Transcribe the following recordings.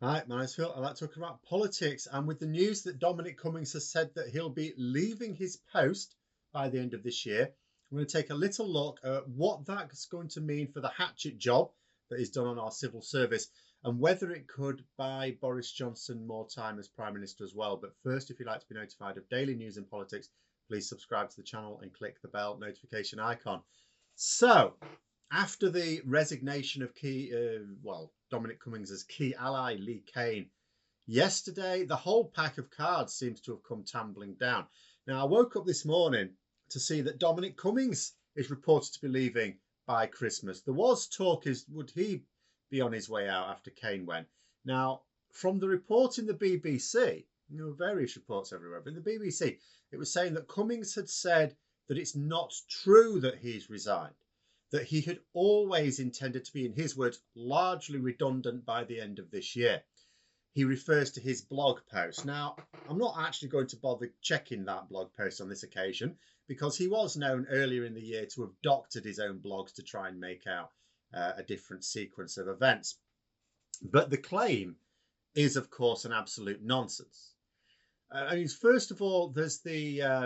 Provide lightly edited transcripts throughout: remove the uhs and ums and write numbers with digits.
Hi, my name's Phil. I like talking about politics, and with the news that Dominic Cummings has said that he'll be leaving his post by the end of this year, I'm going to take a little look at what that's going to mean for the hatchet job that is done on our civil service and whether it could buy Boris Johnson more time as Prime Minister as well. But first, if you'd like to be notified of daily news in politics, please subscribe to the channel and click the bell notification icon. So, after the resignation of Dominic Cummings' key ally, Lee Cain, yesterday, the whole pack of cards seems to have come tumbling down. Now, I woke up this morning to see that Dominic Cummings is reported to be leaving by Christmas. There was talk would he be on his way out after Cain went? Now, from the report in the BBC, there were various reports everywhere, but in the BBC, it was saying that Cummings had said that it's not true that he's resigned, that he had always intended to be, in his words, largely redundant by the end of this year. He refers to his blog post. Now, I'm not actually going to bother checking that blog post on this occasion because he was known earlier in the year to have doctored his own blogs to try and make out a different sequence of events. But the claim is, of course, an absolute nonsense. I mean, first of all, there's it's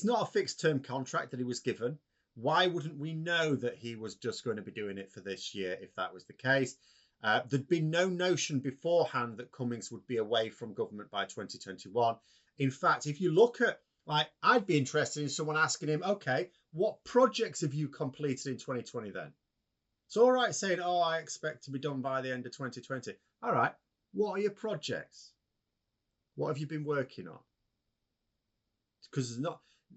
not a fixed term contract that he was given. Why wouldn't we know that he was just going to be doing it for this year if that was the case? There'd been no notion beforehand that Cummings would be away from government by 2021. In fact, if you look at, I'd be interested in someone asking him, okay, what projects have you completed in 2020 then? It's all right saying, oh, I expect to be done by the end of 2020. All right, what are your projects? What have you been working on? Because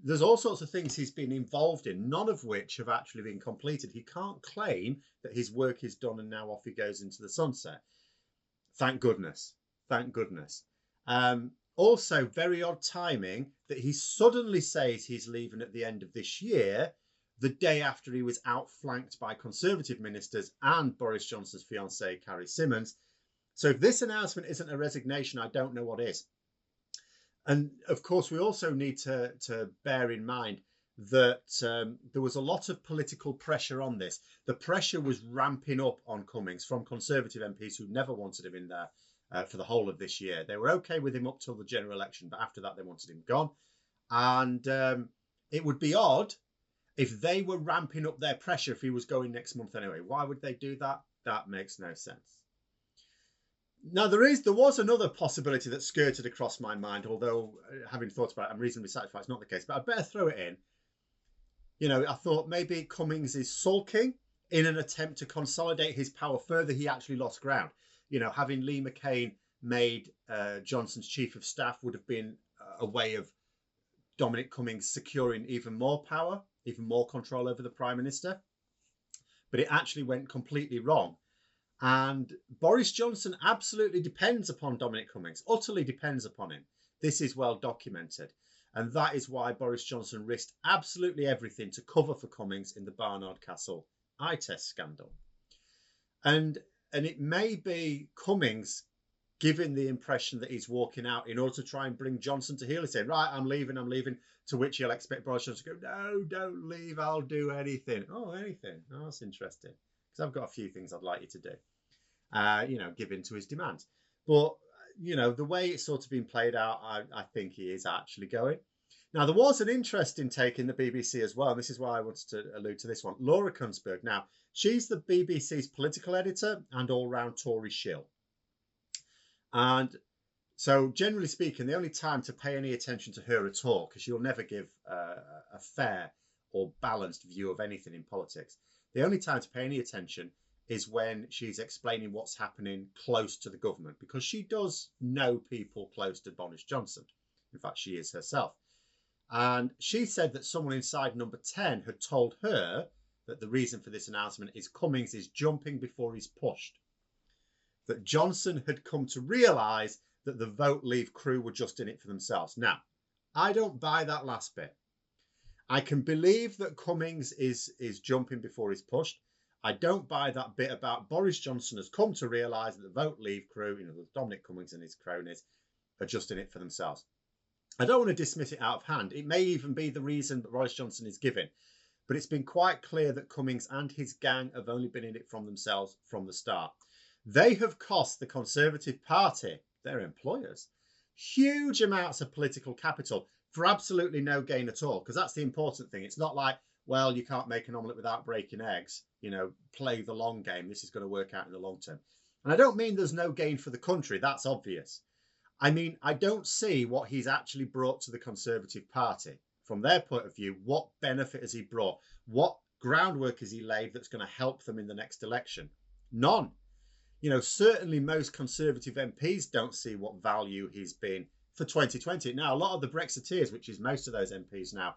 there's all sorts of things he's been involved in, none of which have actually been completed. He can't claim that his work is done and now off he goes into the sunset. Thank goodness. Thank goodness. Also, very odd timing that he suddenly says he's leaving at the end of this year, the day after he was outflanked by Conservative ministers and Boris Johnson's fiancée, Carrie Symonds. So if this announcement isn't a resignation, I don't know what is. And of course, we also need to bear in mind that there was a lot of political pressure on this. The pressure was ramping up on Cummings from Conservative MPs who never wanted him in there for the whole of this year. They were okay with him up till the general election, but after that, they wanted him gone. And it would be odd if they were ramping up their pressure if he was going next month anyway. Why would they do that? That makes no sense. Now, there was another possibility that skirted across my mind, although having thought about it, I'm reasonably satisfied it's not the case, but I'd better throw it in. You know, I thought maybe Cummings is sulking in an attempt to consolidate his power further. He actually lost ground. You know, having Lee Cain made Johnson's chief of staff would have been a way of Dominic Cummings securing even more power, even more control over the Prime Minister. But it actually went completely wrong. And Boris Johnson absolutely depends upon Dominic Cummings, utterly depends upon him. This is well documented. And that is why Boris Johnson risked absolutely everything to cover for Cummings in the Barnard Castle eye test scandal. And it may be Cummings giving the impression that he's walking out in order to try and bring Johnson to heel. He's saying, right, I'm leaving, to which he'll expect Boris Johnson to go, no, don't leave, I'll do anything. Oh, anything. Oh, that's interesting. Because I've got a few things I'd like you to do, give in to his demands. But, the way it's sort of been played out, I think he is actually going. Now, there was an interesting take in the BBC as well, and this is why I wanted to allude to this one. Laura Kunsberg. Now, she's the BBC's political editor and all-round Tory shill. And so, generally speaking, the only time to pay any attention to her at all, because she'll never give a fair or balanced view of anything in politics, the only time to pay any attention is when she's explaining what's happening close to the government, because she does know people close to Boris Johnson. In fact, she is herself. And she said that someone inside number 10 had told her that the reason for this announcement is Cummings is jumping before he's pushed. That Johnson had come to realise that the Vote Leave crew were just in it for themselves. Now, I don't buy that last bit. I can believe that Cummings is jumping before he's pushed. I don't buy that bit about Boris Johnson has come to realise that the Vote Leave crew, Dominic Cummings and his cronies, are just in it for themselves. I don't want to dismiss it out of hand. It may even be the reason that Boris Johnson is giving. But it's been quite clear that Cummings and his gang have only been in it from themselves from the start. They have cost the Conservative Party, their employers, huge amounts of political capital for absolutely no gain at all. Because that's the important thing. It's not like, well, you can't make an omelette without breaking eggs. You know, play the long game. This is going to work out in the long term. And I don't mean there's no gain for the country. That's obvious. I mean, I don't see what he's actually brought to the Conservative Party. From their point of view, what benefit has he brought? What groundwork has he laid that's going to help them in the next election? None. You know, certainly most Conservative MPs don't see what value he's been for 2020. Now, a lot of the Brexiteers, which is most of those MPs now,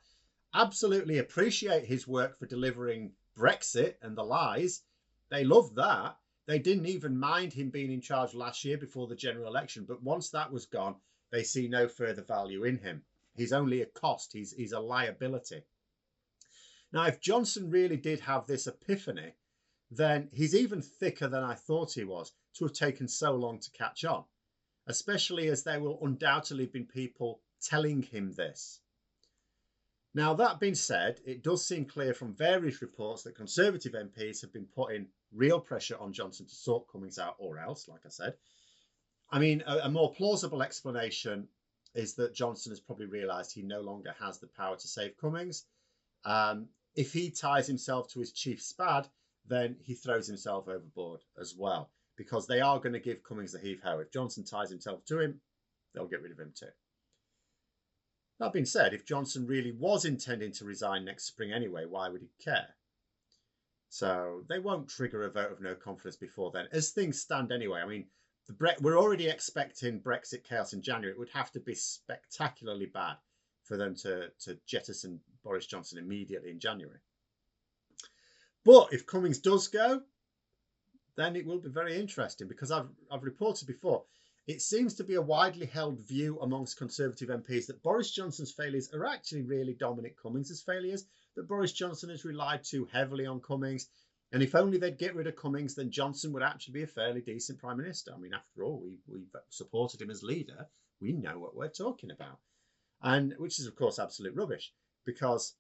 absolutely appreciate his work for delivering Brexit and the lies. They love that. They didn't even mind him being in charge last year before the general election. But once that was gone, they see no further value in him. He's only a cost. He's a liability. Now, if Johnson really did have this epiphany, then he's even thicker than I thought he was to have taken so long to catch on, especially as there will undoubtedly have been people telling him this. Now, that being said, it does seem clear from various reports that Conservative MPs have been putting real pressure on Johnson to sort Cummings out, or else, like I said. I mean, a more plausible explanation is that Johnson has probably realised he no longer has the power to save Cummings. If he ties himself to his chief spad, then he throws himself overboard as well, because they are going to give Cummings the heave-ho. If Johnson ties himself to him, they'll get rid of him too. That being said, if Johnson really was intending to resign next spring anyway, why would he care? So they won't trigger a vote of no confidence before then, as things stand anyway. I mean, we're already expecting Brexit chaos in January. It would have to be spectacularly bad for them to jettison Boris Johnson immediately in January. But if Cummings does go, then it will be very interesting, because I've reported before, it seems to be a widely held view amongst Conservative MPs that Boris Johnson's failures are actually really Dominic Cummings' failures, that Boris Johnson has relied too heavily on Cummings, and if only they'd get rid of Cummings, then Johnson would actually be a fairly decent Prime Minister. I mean, after all, we've supported him as leader. We know what we're talking about. And which is, of course, absolute rubbish, because,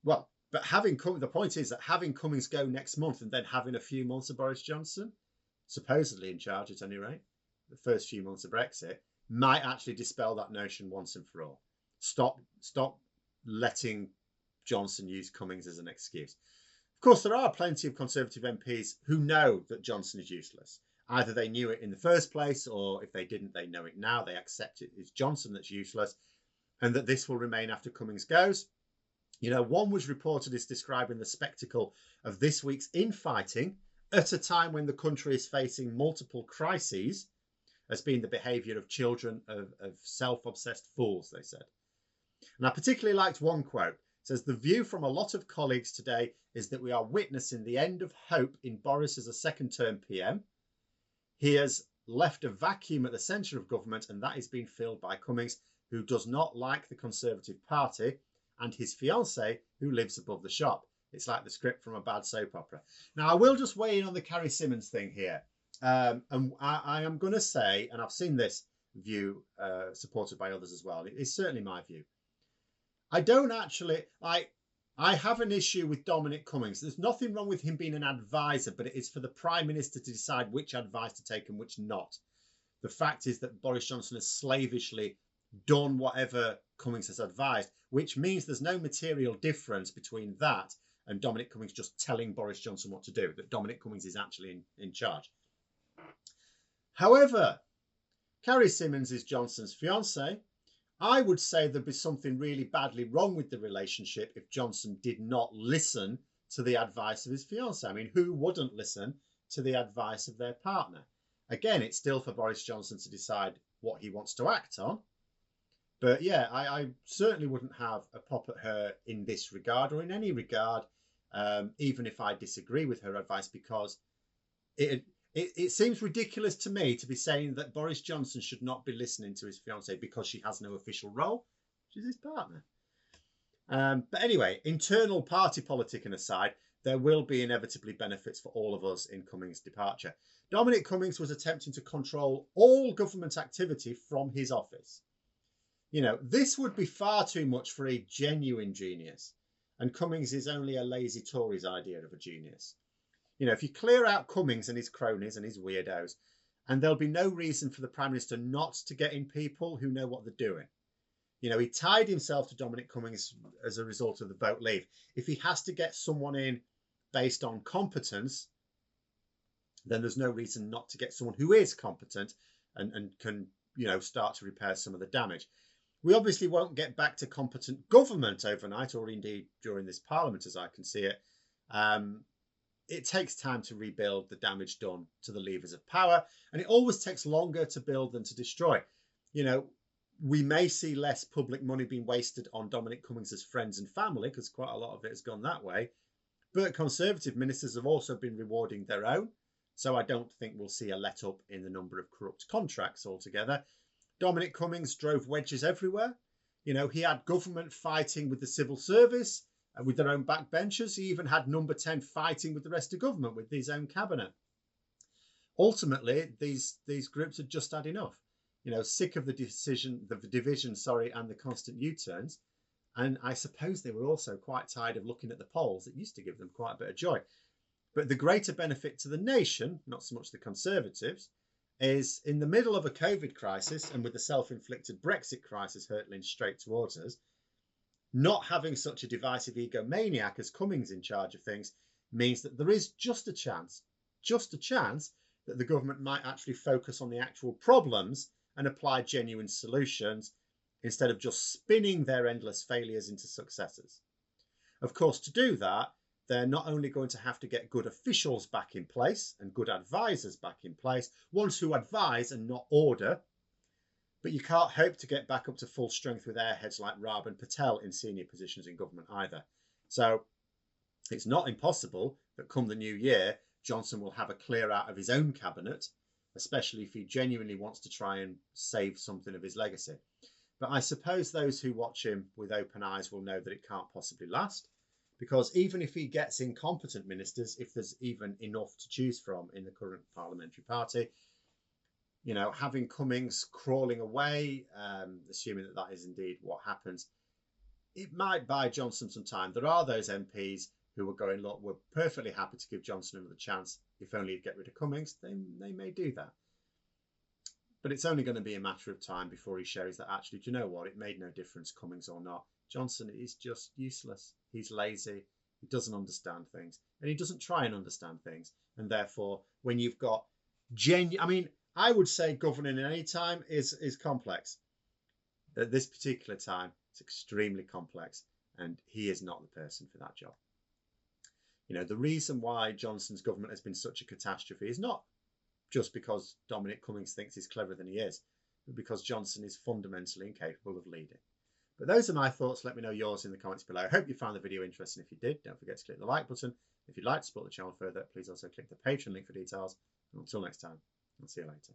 well, but the point is that having Cummings go next month and then having a few months of Boris Johnson, supposedly in charge at any rate, the first few months of Brexit, might actually dispel that notion once and for all. Stop letting Johnson use Cummings as an excuse. Of course, there are plenty of Conservative MPs who know that Johnson is useless. Either they knew it in the first place, or if they didn't, they know it now. They accept it. It's Johnson that's useless, and that this will remain after Cummings goes. You know, one was reported as describing the spectacle of this week's infighting at a time when the country is facing multiple crises as being the behaviour of children of self-obsessed fools, they said. And I particularly liked one quote. It says, "The view from a lot of colleagues today is that we are witnessing the end of hope in Boris as a second-term PM. He has left a vacuum at the centre of government, and that is being filled by Cummings, who does not like the Conservative Party, and his fiancée, who lives above the shop." It's like the script from a bad soap opera. Now, I will just weigh in on the Carrie Symonds thing here. And I am going to say, and I've seen this view supported by others as well, it's certainly my view. I don't actually, I have an issue with Dominic Cummings. There's nothing wrong with him being an advisor, but it is for the Prime Minister to decide which advice to take and which not. The fact is that Boris Johnson has slavishly done whatever Cummings has advised, which means there's no material difference between that and Dominic Cummings just telling Boris Johnson what to do, that Dominic Cummings is actually in charge. However, Carrie Symonds is Johnson's fiancée. I would say there'd be something really badly wrong with the relationship if Johnson did not listen to the advice of his fiancée. I mean, who wouldn't listen to the advice of their partner? Again, it's still for Boris Johnson to decide what he wants to act on. But yeah, I certainly wouldn't have a pop at her in this regard or in any regard, even if I disagree with her advice, because it seems ridiculous to me to be saying that Boris Johnson should not be listening to his fiancée because she has no official role. She's his partner. But anyway, internal party politicking aside, there will be inevitably benefits for all of us in Cummings' departure. Dominic Cummings was attempting to control all government activity from his office. You know, this would be far too much for a genuine genius. And Cummings is only a lazy Tory's idea of a genius. You know, if you clear out Cummings and his cronies and his weirdos, and there'll be no reason for the Prime Minister not to get in people who know what they're doing. You know, he tied himself to Dominic Cummings as a result of the vote leave. If he has to get someone in based on competence, then there's no reason not to get someone who is competent and can, you know, start to repair some of the damage. We obviously won't get back to competent government overnight, or indeed during this Parliament, as I can see it. It takes time to rebuild the damage done to the levers of power, and it always takes longer to build than to destroy. You know, we may see less public money being wasted on Dominic Cummings' friends and family, because quite a lot of it has gone that way. But Conservative ministers have also been rewarding their own, so I don't think we'll see a let up in the number of corrupt contracts altogether. Dominic Cummings drove wedges everywhere. You know, he had government fighting with the civil service, with their own backbenchers. He even had Number 10 fighting with the rest of government, with his own cabinet. Ultimately, these groups had just had enough. You know, sick of the division, and the constant U-turns. And I suppose they were also quite tired of looking at the polls that used to give them quite a bit of joy. But the greater benefit to the nation, not so much the Conservatives, is in the middle of a COVID crisis and with the self-inflicted Brexit crisis hurtling straight towards us, not having such a divisive egomaniac as Cummings in charge of things means that there is just a chance that the government might actually focus on the actual problems and apply genuine solutions instead of just spinning their endless failures into successes. Of course, to do that, they're not only going to have to get good officials back in place and good advisors back in place, ones who advise and not order, but you can't hope to get back up to full strength with airheads like Raab and Patel in senior positions in government either. So it's not impossible that come the new year, Johnson will have a clear out of his own cabinet, especially if he genuinely wants to try and save something of his legacy. But I suppose those who watch him with open eyes will know that it can't possibly last, because even if he gets incompetent ministers, if there's even enough to choose from in the current parliamentary party, you know, having Cummings crawling away, assuming that that is indeed what happens, it might buy Johnson some time. There are those MPs who are going, look, we're perfectly happy to give Johnson another chance. If only he'd get rid of Cummings, they may do that. But it's only going to be a matter of time before he shows that actually, do you know what? It made no difference, Cummings or not. Johnson is just useless. He's lazy. He doesn't understand things. And he doesn't try and understand things. And therefore, when you've got I would say governing at any time is complex. At this particular time, it's extremely complex, and he is not the person for that job. You know, the reason why Johnson's government has been such a catastrophe is not just because Dominic Cummings thinks he's cleverer than he is, but because Johnson is fundamentally incapable of leading. But those are my thoughts. Let me know yours in the comments below. I hope you found the video interesting. If you did, don't forget to click the like button. If you'd like to support the channel further, please also click the Patreon link for details. And until next time, I'll see you later.